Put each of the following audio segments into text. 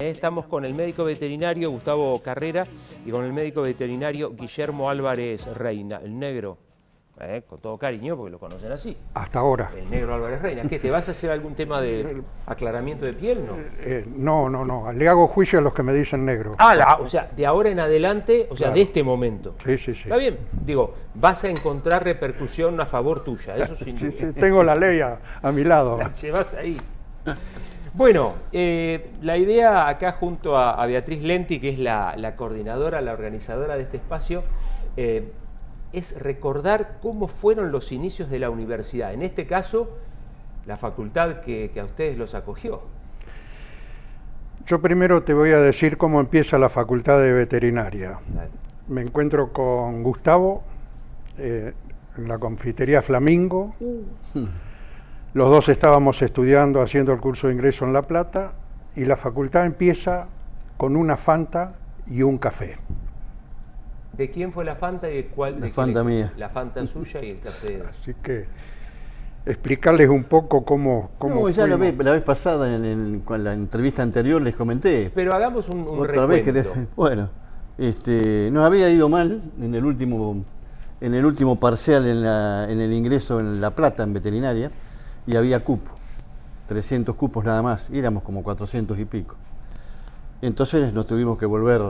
Estamos con el médico veterinario Gustavo Carrera y con el médico veterinario Guillermo Álvarez Reina, el negro, con todo cariño porque lo conocen así. Hasta ahora. El negro Álvarez Reina. ¿Qué, te vas a hacer algún tema de aclaramiento de piel, no? No. Le hago juicio a los que me dicen negro. O sea, de ahora en adelante, o sea, claro, de este momento. Sí. Está bien, digo, vas a encontrar repercusión a favor tuya, eso sin duda. Sí, tengo la ley a mi lado. La llevas ahí. Bueno, la idea acá junto a Beatriz Lenti, que es la coordinadora, la organizadora de este espacio, es recordar cómo fueron los inicios de la universidad. En este caso, la facultad que a ustedes los acogió. Yo primero te voy a decir cómo empieza la facultad de veterinaria. Dale. Me encuentro con Gustavo en la confitería Flamingo. Los dos estábamos estudiando, haciendo el curso de ingreso en La Plata, y la facultad empieza con una Fanta y un café. ¿De quién fue la Fanta y de cuál? La Fanta mía. La Fanta suya y el café. Así que explicarles un poco cómo no, ya la vez pasada, con la entrevista anterior, les comenté. Pero hagamos un otra recuento. Vez que bueno, nos había ido mal en el último parcial en el ingreso en La Plata, en veterinaria, y había cupo, 300 cupos nada más, y éramos como 400 y pico. Entonces nos tuvimos que volver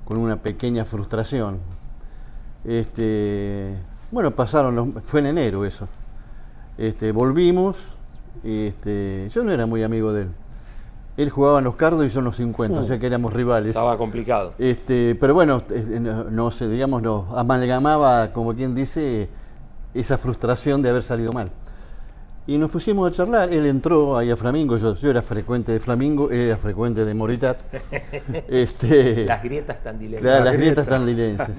con una pequeña frustración. Bueno, fue en enero eso. Volvimos, yo no era muy amigo de él. Él jugaba en los Cardos y yo en los 50, o sea que éramos rivales. Estaba complicado. Pero bueno, nos amalgamaba, como quien dice, esa frustración de haber salido mal. Y nos pusimos a charlar, él entró ahí a Flamingo, yo era frecuente de Flamingo, él era frecuente de Moritat. Las grietas tandilenses. Claro, las grietas tandilenses.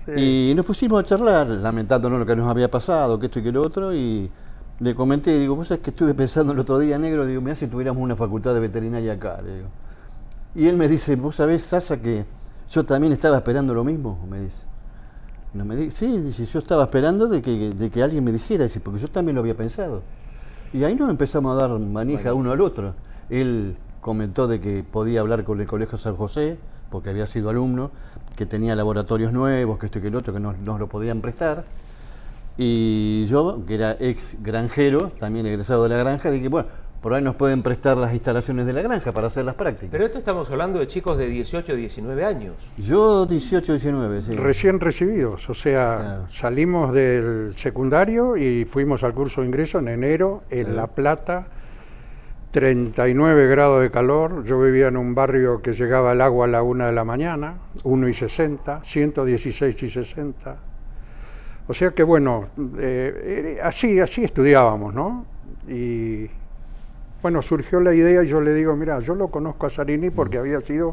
Sí. Y nos pusimos a charlar, lamentándonos lo que nos había pasado, que esto y que lo otro, y le comenté, digo, vos sabés que estuve pensando el otro día, negro, digo, mirá si tuviéramos una facultad de veterinaria acá, le digo. Y él me dice, vos sabés, Sasa, que yo también estaba esperando lo mismo, me dice. No me dice, sí, dice, yo estaba esperando de que alguien me dijera, dice, porque yo también lo había pensado. Y ahí nos empezamos a dar manija uno al otro. Él comentó de que podía hablar con el Colegio San José, porque había sido alumno, que tenía laboratorios nuevos, que esto y que el otro, que nos lo podían prestar. Y yo, que era ex granjero, también egresado de la granja, dije, bueno, por ahí nos pueden prestar las instalaciones de la granja para hacer las prácticas. Pero esto estamos hablando de chicos de 18, 19 años. Yo 18, 19, sí. Recién recibidos, o sea, claro. Salimos del secundario y fuimos al curso de ingreso en enero en La Plata, 39 grados de calor. Yo vivía en un barrio que llegaba el agua a la 1 de la mañana, 1:60, 116 y 60. O sea que bueno, así estudiábamos, ¿no? Y bueno, surgió la idea y yo le digo, mira, yo lo conozco a Zarini porque había sido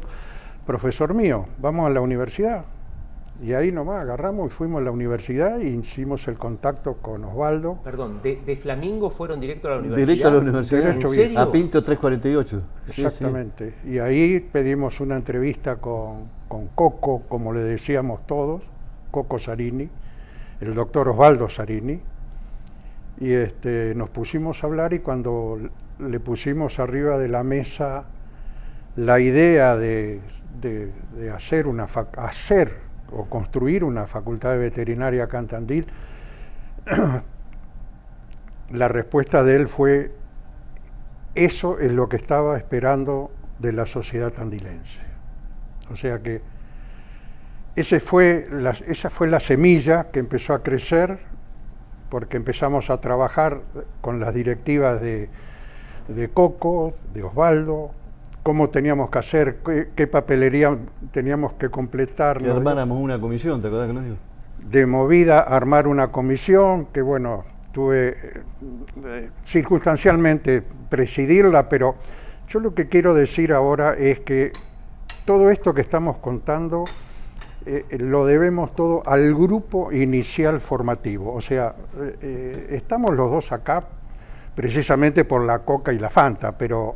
profesor mío, vamos a la universidad. Y ahí nomás agarramos y fuimos a la universidad y hicimos el contacto con Osvaldo. Perdón, ¿de Flamingo fueron directo a la universidad? Directo a la universidad, ¿En serio? A Pinto 348. Exactamente. Sí. Y ahí pedimos una entrevista con Coco, como le decíamos todos, Coco Zarini, el doctor Osvaldo Zarini. Y nos pusimos a hablar y cuando le pusimos arriba de la mesa la idea de hacer o construir una facultad de veterinaria acá en Tandil, la respuesta de él fue: eso es lo que estaba esperando de la sociedad tandilense. O sea que esa fue la semilla que empezó a crecer, porque empezamos a trabajar con las directivas de Coco, de Osvaldo, cómo teníamos que hacer, qué papelería teníamos que completar. Que armáramos una comisión, ¿te acordás que nos dijo? De movida a armar una comisión, que bueno, tuve circunstancialmente presidirla, pero yo lo que quiero decir ahora es que todo esto que estamos contando lo debemos todo al grupo inicial formativo. O sea, estamos los dos acá precisamente por la Coca y la Fanta, pero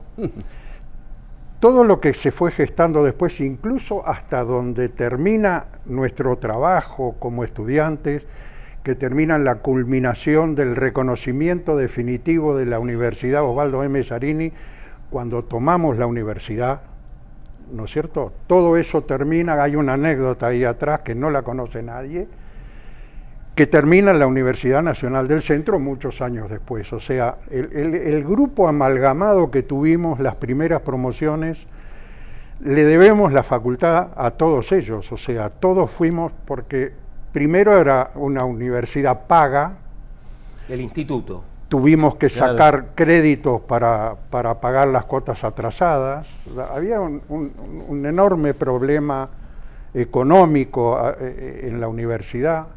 todo lo que se fue gestando después, incluso hasta donde termina nuestro trabajo como estudiantes, que termina en la culminación del reconocimiento definitivo de la Universidad Osvaldo M. Zarini, cuando tomamos la universidad, ¿no es cierto? Todo eso termina, hay una anécdota ahí atrás que no la conoce nadie, que termina en la Universidad Nacional del Centro muchos años después. O sea, el grupo amalgamado que tuvimos, las primeras promociones, le debemos la facultad a todos ellos. O sea, todos fuimos, porque primero era una universidad paga. El instituto. Tuvimos que sacar créditos para pagar las cuotas atrasadas. Había un enorme problema económico en la universidad.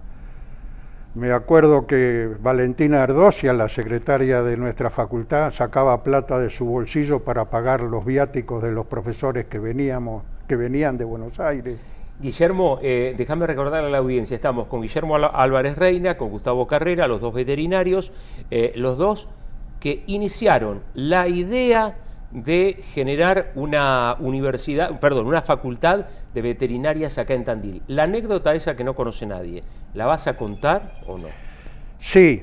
Me acuerdo que Valentina Erdosia, la secretaria de nuestra facultad, sacaba plata de su bolsillo para pagar los viáticos de los profesores que venían de Buenos Aires. Guillermo, déjame recordar a la audiencia, estamos con Guillermo Álvarez Reina, con Gustavo Carrera, los dos veterinarios, los dos que iniciaron la idea de generar una una facultad de veterinarias acá en Tandil. La anécdota esa que no conoce nadie, ¿la vas a contar o no? Sí,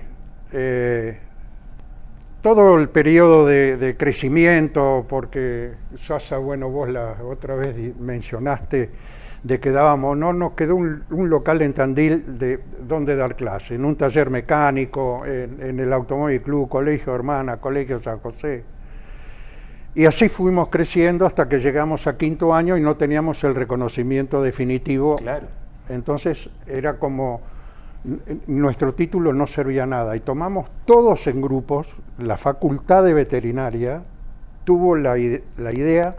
todo el periodo de crecimiento, porque Sasa, bueno, vos la otra vez mencionaste de que dábamos, no nos quedó un local en Tandil de donde dar clase, en un taller mecánico, en el Automóvil Club, Colegio Hermana, Colegio San José. Y así fuimos creciendo hasta que llegamos a quinto año y no teníamos el reconocimiento definitivo. Claro. Entonces era como, nuestro título no servía nada. Y tomamos todos en grupos, la Facultad de Veterinaria tuvo la idea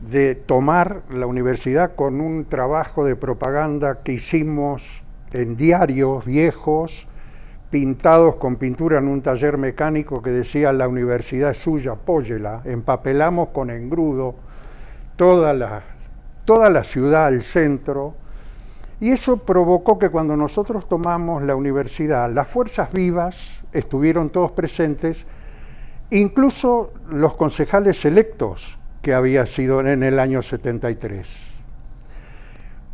de tomar la universidad con un trabajo de propaganda que hicimos en diarios viejos, pintados con pintura en un taller mecánico que decía la universidad es suya, apóyela. Empapelamos con engrudo toda la ciudad, el centro, y eso provocó que cuando nosotros tomamos la universidad, las fuerzas vivas estuvieron todos presentes, incluso los concejales electos que había sido en el año 73.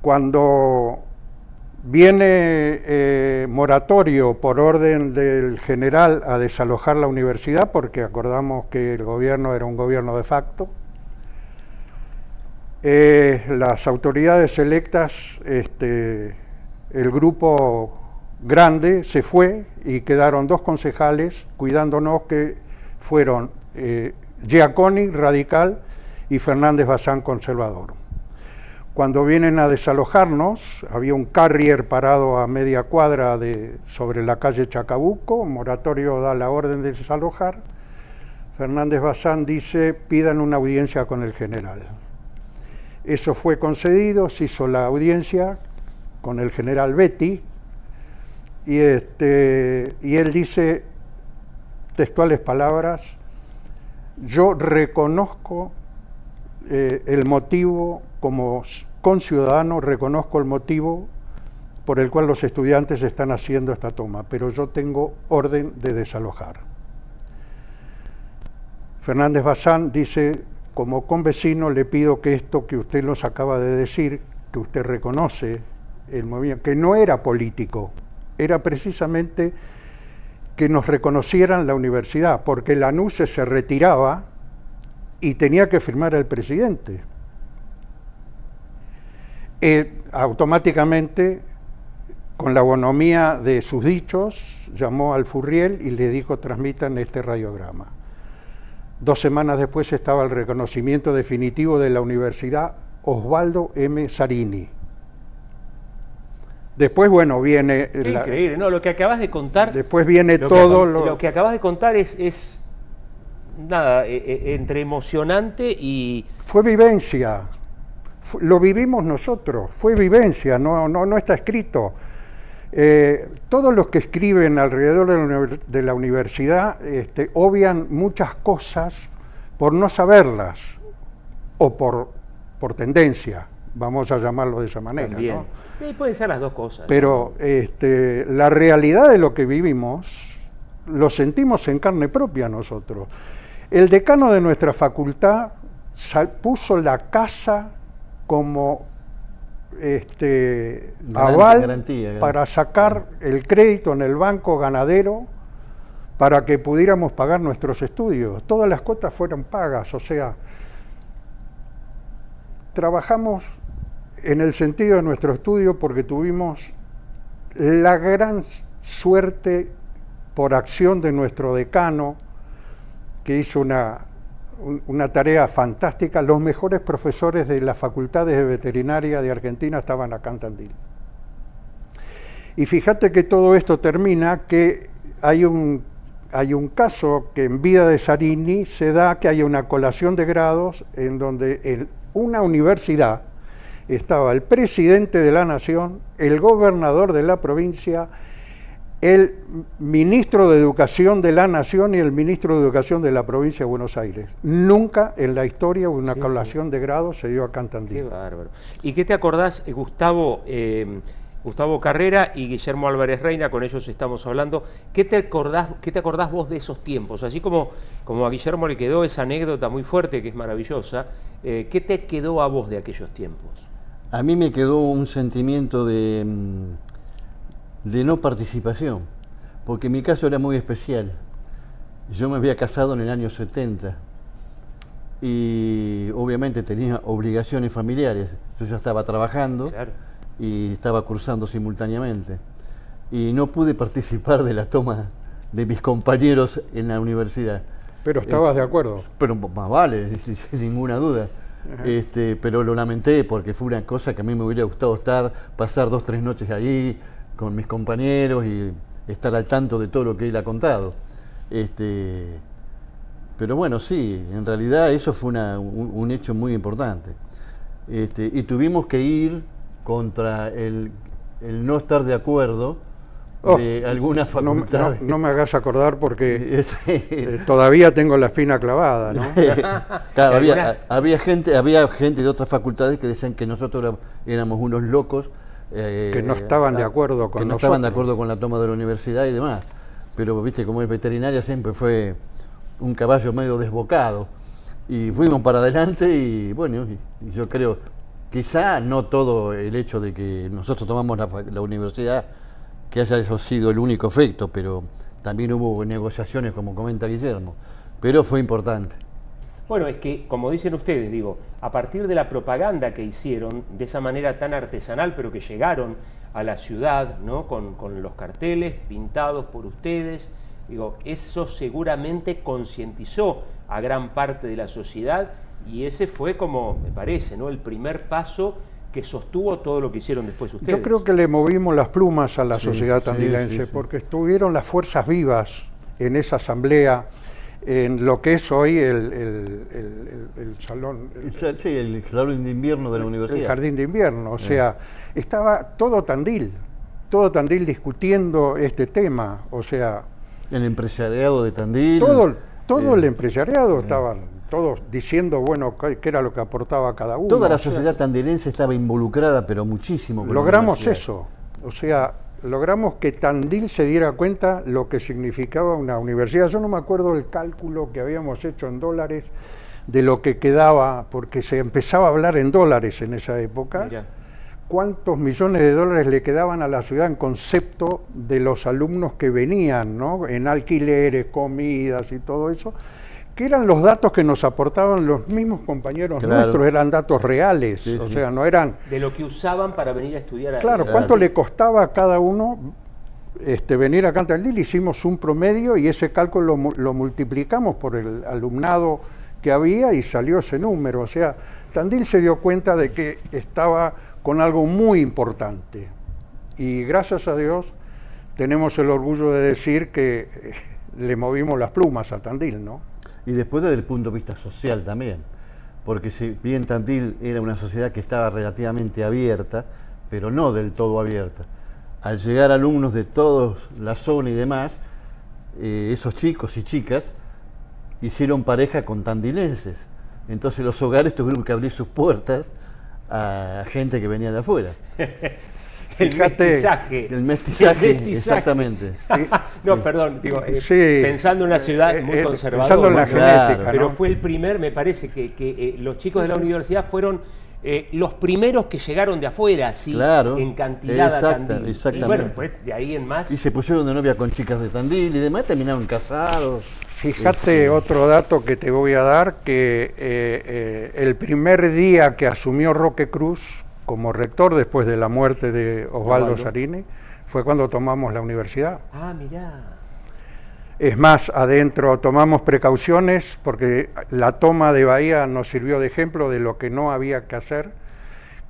Cuando viene moratorio por orden del general a desalojar la universidad, porque acordamos que el gobierno era un gobierno de facto, las autoridades electas, el grupo grande se fue y quedaron dos concejales cuidándonos, que fueron Giaconi, radical, y Fernández Bazán, conservador. Cuando vienen a desalojarnos, había un carrier parado a media cuadra sobre la calle Chacabuco, moratorio da la orden de desalojar. Fernández Bazán dice, pidan una audiencia con el general. Eso fue concedido, se hizo la audiencia con el general Betty, y él dice, textuales palabras, yo reconozco el motivo, como conciudadano reconozco el motivo por el cual los estudiantes están haciendo esta toma, pero yo tengo orden de desalojar. Fernández Bazán dice, como convecino le pido que esto que usted nos acaba de decir, que usted reconoce el movimiento, que no era político, era precisamente que nos reconocieran la universidad, porque la NUCE se retiraba y tenía que firmar el presidente. Automáticamente, con la bonomía de sus dichos, llamó al Furriel y le dijo, transmitan este radiograma. 2 semanas después estaba el reconocimiento definitivo de la universidad Osvaldo M. Zarini. Después, bueno, viene... Qué increíble, ¿no? Lo que acabas de contar... Después viene todo... Lo que acabas de contar es nada, entre emocionante y... Fue vivencia, lo vivimos nosotros, fue vivencia, no está escrito. Todos los que escriben alrededor de la universidad obvian muchas cosas por no saberlas o por tendencia, vamos a llamarlo de esa manera, ¿no? Sí, pueden ser las dos cosas. Pero la realidad de lo que vivimos lo sentimos en carne propia nosotros. El decano de nuestra facultad puso la casa como aval garantía, para sacar el crédito en el Banco Ganadero para que pudiéramos pagar nuestros estudios. Todas las cuotas fueron pagas, o sea, trabajamos en el sentido de nuestro estudio porque tuvimos la gran suerte por acción de nuestro decano, que hizo una tarea fantástica. Los mejores profesores de las facultades de veterinaria de Argentina estaban acá en Tandil. Y fíjate que todo esto termina que hay un caso que en vida de Zarini se da que hay una colación de grados en donde en una universidad estaba el presidente de la nación, el gobernador de la provincia, el ministro de Educación de la Nación y el ministro de Educación de la provincia de Buenos Aires. Nunca en la historia una colación de grado se dio acá en Tandil. Qué bárbaro. ¿Y qué te acordás, Gustavo Carrera y Guillermo Álvarez Reina, con ellos estamos hablando? ¿Qué te acordás vos de esos tiempos? Así como a Guillermo le quedó esa anécdota muy fuerte, que es maravillosa, ¿qué te quedó a vos de aquellos tiempos? A mí me quedó un sentimiento de no participación, porque mi caso era muy especial. Yo me había casado en el año 70 y obviamente tenía obligaciones familiares. Yo ya estaba trabajando, claro, y estaba cursando simultáneamente. Y no pude participar de la toma de mis compañeros en la universidad. Pero estabas de acuerdo. Pero más vale, sin ninguna duda. Pero lo lamenté porque fue una cosa que a mí me hubiera gustado pasar 2 o 3 noches allí con mis compañeros y estar al tanto de todo lo que él ha contado. Pero bueno, sí, en realidad eso fue un hecho muy importante. Y tuvimos que ir contra el no estar de acuerdo de alguna facultad. No me hagas acordar porque todavía tengo la espina clavada, ¿no? Claro, había gente de otras facultades que decían que nosotros éramos unos locos, que no estaban de acuerdo con que no nosotros. Estaban de acuerdo con la toma de la universidad y demás. Pero viste, como es veterinaria siempre fue un caballo medio desbocado. Y fuimos para adelante y bueno, y yo creo, quizá no todo el hecho de que nosotros tomamos la universidad que haya eso sido el único efecto, pero también hubo negociaciones, como comenta Guillermo, pero fue importante. Bueno, es que, como dicen ustedes, digo, a partir de la propaganda que hicieron, de esa manera tan artesanal, pero que llegaron a la ciudad, ¿no? Con los carteles pintados por ustedes, digo, eso seguramente concientizó a gran parte de la sociedad y ese fue, como me parece, ¿no?, el primer paso que sostuvo todo lo que hicieron después ustedes. Yo creo que le movimos las plumas a la sociedad tandilense, porque estuvieron las fuerzas vivas en esa asamblea, en lo que es hoy el salón. El salón de invierno de la universidad. El jardín de invierno, o sea, estaba todo Tandil discutiendo este tema, o sea. El empresariado de Tandil. Todo el empresariado estaban todos diciendo, bueno, qué era lo que aportaba cada uno. Toda la sociedad tandilense estaba involucrada, pero muchísimo. Logramos eso, o sea, logramos que Tandil se diera cuenta lo que significaba una universidad. Yo no me acuerdo el cálculo que habíamos hecho en dólares de lo que quedaba, porque se empezaba a hablar en dólares en esa época. Mira. ¿Cuántos millones de dólares le quedaban a la ciudad en concepto de los alumnos que venían, ¿no?, en alquileres, comidas y todo eso? Que eran los datos que nos aportaban los mismos compañeros nuestros, eran datos reales, o sea, no eran. De lo que usaban para venir a estudiar. Claro, ¿cuánto le costaba a cada uno venir acá a Tandil? Hicimos un promedio y ese cálculo lo multiplicamos por el alumnado que había y salió ese número. O sea, Tandil se dio cuenta de que estaba con algo muy importante. Y gracias a Dios tenemos el orgullo de decir que le movimos las plumas a Tandil, ¿no? Y después desde el punto de vista social también, porque si bien Tandil era una sociedad que estaba relativamente abierta, pero no del todo abierta, al llegar alumnos de toda la zona y demás, esos chicos y chicas hicieron pareja con tandilenses. Entonces los hogares tuvieron que abrir sus puertas a gente que venía de afuera. El mestizaje, exactamente. Sí. No, perdón, digo, pensando en una ciudad muy conservadora, pensando en la genética, pero ¿no? fue el primer, me parece que los chicos de la universidad fueron los primeros que llegaron de afuera, así, claro, en cantidad a Tandil. Exactamente. Y bueno, pues de ahí en más. Y se pusieron de novia con chicas de Tandil y demás, terminaron casados. Fíjate otro dato que te voy a dar, que el primer día que asumió Roque Cruz como rector después de la muerte de Osvaldo Zarini fue cuando tomamos la universidad. Ah, mirá. Es más, adentro tomamos precauciones porque la toma de Bahía nos sirvió de ejemplo de lo que no había que hacer,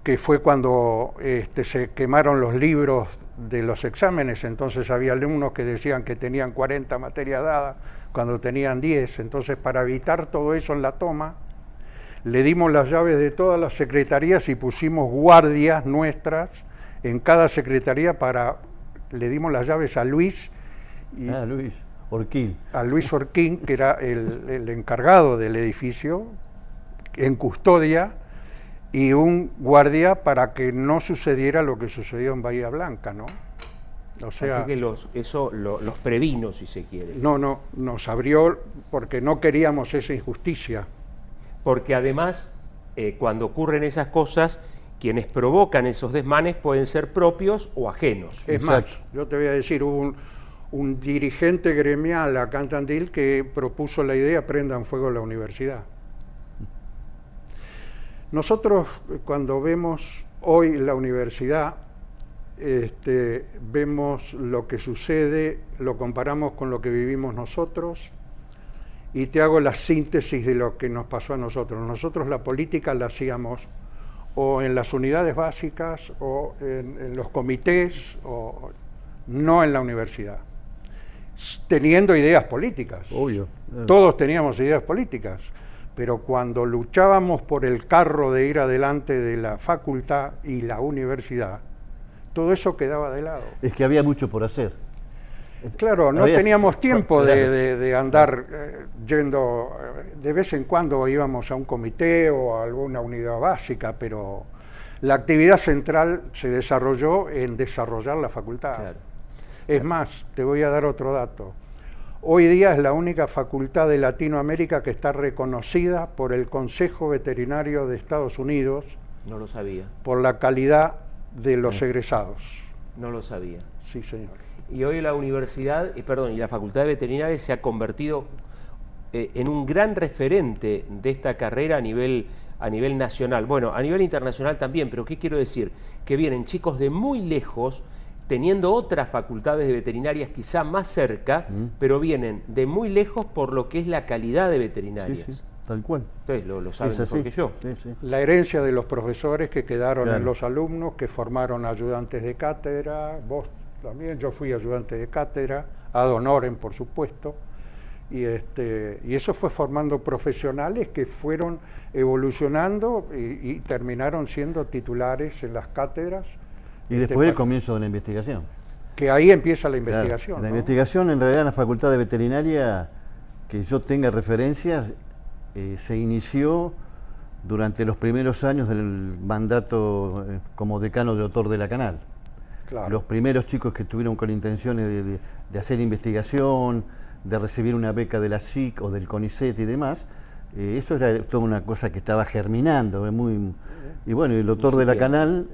que fue cuando se quemaron los libros de los exámenes. Entonces había alumnos que decían que tenían 40 materias dadas cuando tenían 10. Entonces, para evitar todo eso en la toma, le dimos las llaves de todas las secretarías y pusimos guardias nuestras en cada secretaría. Le dimos las llaves a Luis. Luis Orquín. A Luis Orquín, que era el encargado del edificio, en custodia, y un guardia para que no sucediera lo que sucedió en Bahía Blanca, ¿no? O sea, así que los previno, si se quiere. No, nos abrió porque no queríamos esa injusticia. Porque además, cuando ocurren esas cosas, quienes provocan esos desmanes pueden ser propios o ajenos. Es más, yo te voy a decir, hubo un dirigente gremial acá en Tandil que propuso la idea: prendan fuego la universidad. Nosotros, cuando vemos hoy la universidad, vemos lo que sucede, lo comparamos con lo que vivimos nosotros, y te hago la síntesis de lo que nos pasó a nosotros. Nosotros la política la hacíamos o en las unidades básicas o en los comités, o no en la universidad, teniendo ideas políticas. Obvio. Todos teníamos ideas políticas, pero cuando luchábamos por el carro de ir adelante de la facultad y la universidad, todo eso quedaba de lado. Es que había mucho por hacer. Claro, no teníamos tiempo de andar yendo, de vez en cuando íbamos a un comité o a alguna unidad básica, pero la actividad central se desarrolló en desarrollar la facultad. Claro. Es más, te voy a dar otro dato. Hoy día es la única facultad de Latinoamérica que está reconocida por el Consejo Veterinario de Estados Unidos. No lo sabía. Por la calidad de los egresados. No lo sabía. Sí, señor. Y hoy la universidad, y la Facultad de Veterinaria se ha convertido en un gran referente de esta carrera a nivel nacional. Bueno, a nivel internacional también, pero ¿qué quiero decir? Que vienen chicos de muy lejos, teniendo otras facultades de veterinarias quizá más cerca, pero vienen de muy lejos por lo que es la calidad de veterinarias. Sí, tal cual. Ustedes lo saben mejor que yo. Sí. La herencia de los profesores que quedaron en los alumnos, que formaron ayudantes de cátedra, vos también, yo fui ayudante de cátedra, ad honorem, por supuesto, y eso fue formando profesionales que fueron evolucionando y terminaron siendo titulares en las cátedras. Y después el comienzo de la investigación. Que ahí empieza la investigación. Claro, la ¿no? investigación, en realidad, en la Facultad de Veterinaria, que yo tenga referencias, se inició durante los primeros años del mandato como decano del doctor de la Canal. Claro. Los primeros chicos que estuvieron con intenciones de hacer investigación, de recibir una beca de la SIC o del CONICET y demás, eso era toda una cosa que estaba germinando. Y bueno, el doctor de la Canal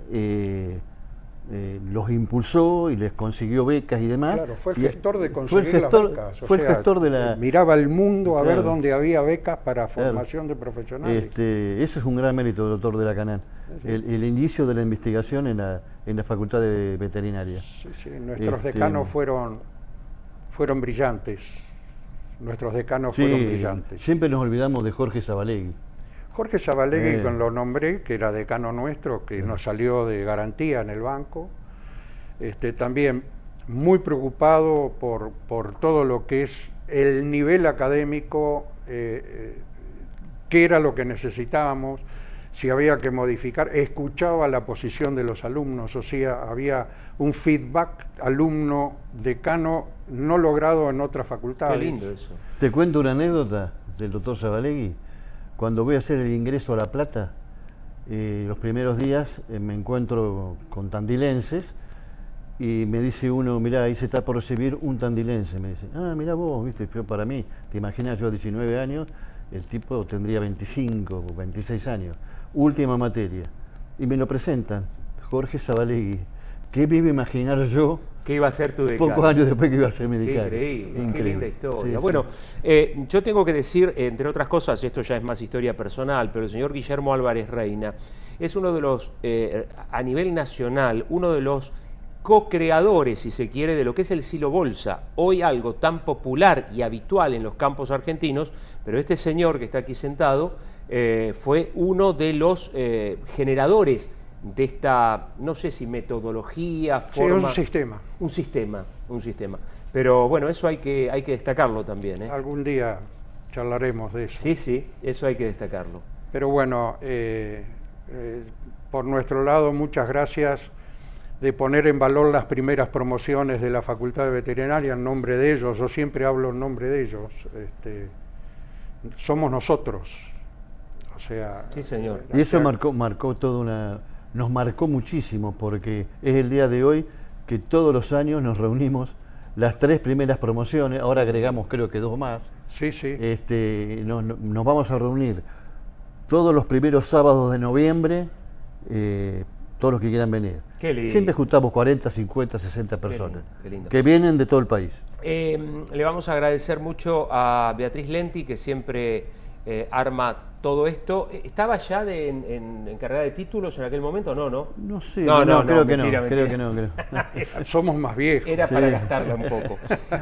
los impulsó y les consiguió becas y demás. Claro, fue el gestor de conseguir las becas. Fue el gestor de la... Miraba el mundo a ver dónde había becas para formación de profesionales. Eso es un gran mérito del doctor de la Canal. Sí. El inicio de la investigación en la Facultad de Veterinaria. Sí, nuestros decanos fueron brillantes. Nuestros decanos fueron brillantes. Siempre nos olvidamos de Jorge Zabalegui. Jorge Zabalegui, lo nombré, que era decano nuestro, que nos salió de garantía en el banco. También muy preocupado por todo lo que es el nivel académico, qué era lo que necesitábamos, si había que modificar. Escuchaba la posición de los alumnos, o sea, había un feedback alumno-decano no logrado en otras facultades. Qué lindo eso. Te cuento una anécdota del doctor Zabalegui. Cuando voy a hacer el ingreso a La Plata, los primeros días me encuentro con tandilenses y me dice uno: mirá, ahí se está por recibir un tandilense. Me dice: ah, mirá vos, viste, yo para mí, te imaginas, yo 19 años, el tipo tendría 25 o 26 años. Última materia. Y me lo presentan, Jorge Zabalegui. ¿Qué me iba a imaginar yo que iba a ser tu decano. Pocos años después que iba a ser mi Qué decano. increíble, qué linda historia. Sí, bueno, yo tengo que decir, entre otras cosas, esto ya es más historia personal, pero el señor Guillermo Álvarez Reina es uno de los, a nivel nacional, uno de los co-creadores, si se quiere, de lo que es el silo bolsa, hoy algo tan popular y habitual en los campos argentinos, pero este señor que está aquí sentado fue uno de los generadores de esta, no sé si metodología, forma... Sí, un sistema. Un sistema. Pero bueno, eso hay que destacarlo también, ¿eh? Algún día charlaremos de eso. Sí, sí, eso hay que destacarlo. Pero bueno, por nuestro lado, muchas gracias de poner en valor las primeras promociones de la Facultad de Veterinaria en nombre de ellos. Yo siempre hablo en nombre de ellos. Somos nosotros. O sea... Sí, señor. Y eso marcó toda una... Nos marcó muchísimo porque es el día de hoy que todos los años nos reunimos las 3 primeras promociones, ahora agregamos creo que 2 más. Sí, sí. Nos vamos a reunir todos los primeros sábados de noviembre, todos los que quieran venir. Qué lindo. Siempre juntamos 40, 50, 60 personas Qué lindo. que vienen de todo el país. Le vamos a agradecer mucho a Beatriz Lenti, que siempre arma todo esto. ¿Estaba ya encargada de títulos en aquel momento? No. No sé, No, creo que mentira, no, mentira. creo que no. Somos más viejos. Era para gastarla un poco.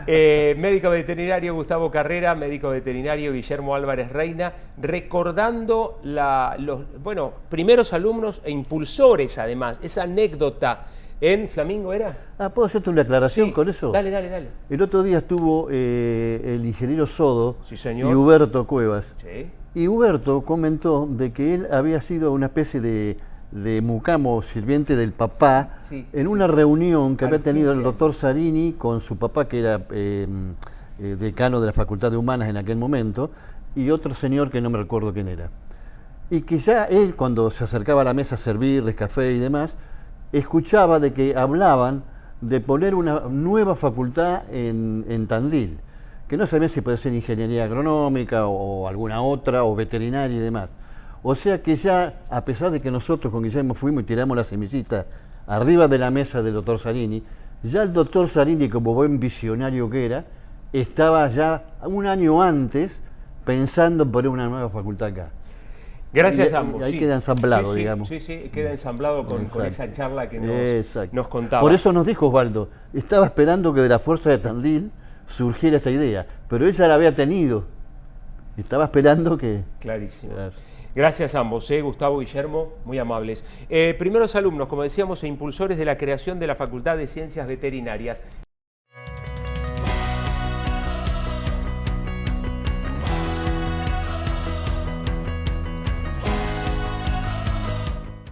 Médico veterinario Gustavo Carrera, médico veterinario Guillermo Álvarez Reina, recordando los primeros alumnos e impulsores, además, esa anécdota en Flamingo, ¿era? ¿Puedo hacerte una aclaración Sí. con eso? Dale. El otro día estuvo el ingeniero Sodo Sí, señor. y Huberto Cuevas. Sí. Y Huberto comentó de que él había sido una especie de mucamo sirviente del papá Sí, en sí. una reunión que A había los tenido 15 el doctor Zarini con su papá, que era decano de la Facultad de Humanas en aquel momento, y otro señor que no me recuerdo quién era. Y que ya él, cuando se acercaba a la mesa a servirles café y demás, escuchaba de que hablaban de poner una nueva facultad en Tandil, que no sabía si puede ser ingeniería agronómica o alguna otra, o veterinaria y demás. O sea que ya, a pesar de que nosotros con Guillermo fuimos y tiramos la semillita arriba de la mesa del doctor Zarini, ya el doctor Zarini, como buen visionario que era, estaba ya un año antes pensando en poner una nueva facultad acá. Gracias Y a ambos. ahí sí. queda ensamblado, Sí, digamos. Sí, queda ensamblado con Exacto. esa charla que Exacto. nos contaba. Por eso nos dijo Osvaldo, estaba esperando que de la fuerza de Tandil surgiera esta idea, pero ella la había tenido. Estaba esperando que... Clarísimo. Claro. Gracias a ambos, Gustavo, Guillermo, muy amables. Primeros alumnos, como decíamos, e impulsores de la creación de la Facultad de Ciencias Veterinarias.